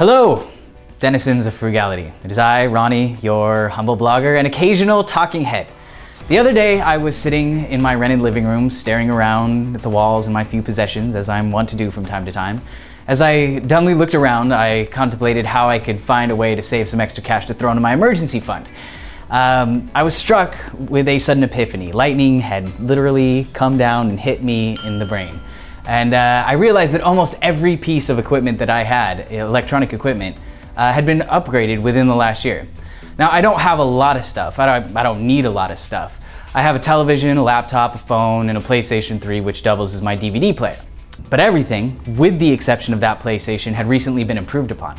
Hello, denizens of frugality. It is I, Ronnie, your humble blogger and occasional talking head. The other day, I was sitting in my rented living room, staring around at the walls and my few possessions, as I'm wont to do from time to time. As I dumbly looked around, I contemplated how I could find a way to save some extra cash to throw into my emergency fund. I was struck with a sudden epiphany. Lightning had literally come down and hit me in the brain. And I realized that almost every piece of equipment that I had, electronic equipment, had been upgraded within the last year. Now, I don't have a lot of stuff. I don't need a lot of stuff. I have a television, a laptop, a phone, and a PlayStation 3, which doubles as my DVD player. But everything, with the exception of that PlayStation, had recently been improved upon.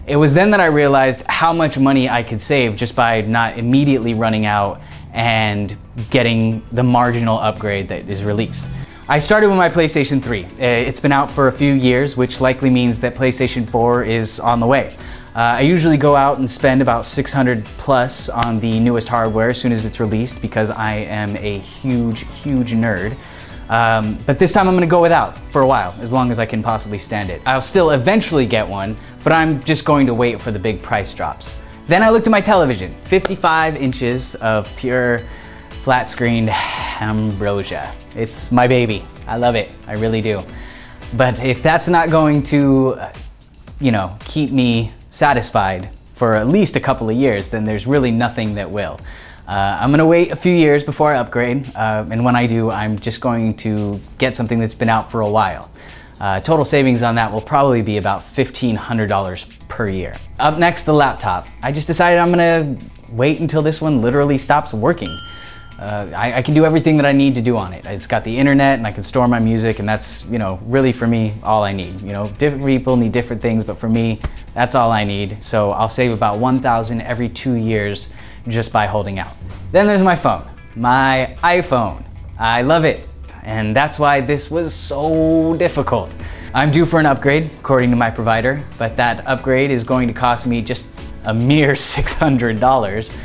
It was then that I realized how much money I could save just by not immediately running out and getting the marginal upgrade that is released. I started with my PlayStation 3. It's been out for a few years, which likely means that PlayStation 4 is on the way. I usually go out and spend about $600 plus on the newest hardware as soon as it's released because I am a huge nerd. But this time I'm gonna go without for a while, as long as I can possibly stand it. I'll still eventually get one, but I'm just going to wait for the big price drops. Then I looked at my television, 55 inches of pure flat-screened ambrosia. It's my baby. I love it, I really do. But if that's not going to, keep me satisfied for at least a couple of years, then there's really nothing that will. I'm gonna wait a few years before I upgrade, and when I do, I'm just going to get something that's been out for a while. Total savings on that will probably be about $1,500 per year. Up next, the laptop. I just decided I'm gonna wait until this one literally stops working. I can do everything that I need to do on it. It's got the internet and I can store my music, and that's, really for me, all I need. Different people need different things, but for me, that's all I need. So I'll save about $1,000 every 2 years just by holding out. Then there's my phone, my iPhone. I love it, and that's why this was so difficult. I'm due for an upgrade, according to my provider, but that upgrade is going to cost me just a mere $600.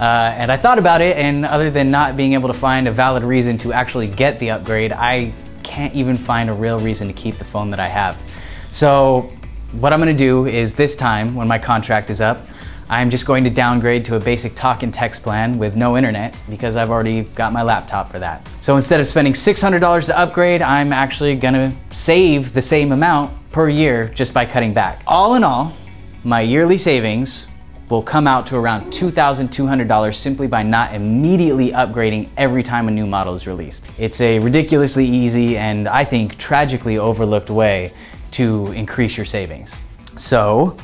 And I thought about it, and other than not being able to find a valid reason to actually get the upgrade, I can't even find a real reason to keep the phone that I have. So what I'm gonna do is this time, when my contract is up, I'm just going to downgrade to a basic talk and text plan with no internet because I've already got my laptop for that. So instead of spending $600 to upgrade, I'm actually gonna save the same amount per year just by cutting back. All in all, my yearly savings will come out to around $2,200 simply by not immediately upgrading every time a new model is released. It's a ridiculously easy and I think tragically overlooked way to increase your savings. So,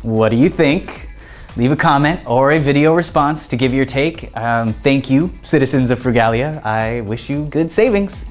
what do you think? Leave a comment or a video response to give your take. Thank you, citizens of Frugalia. I wish you good savings.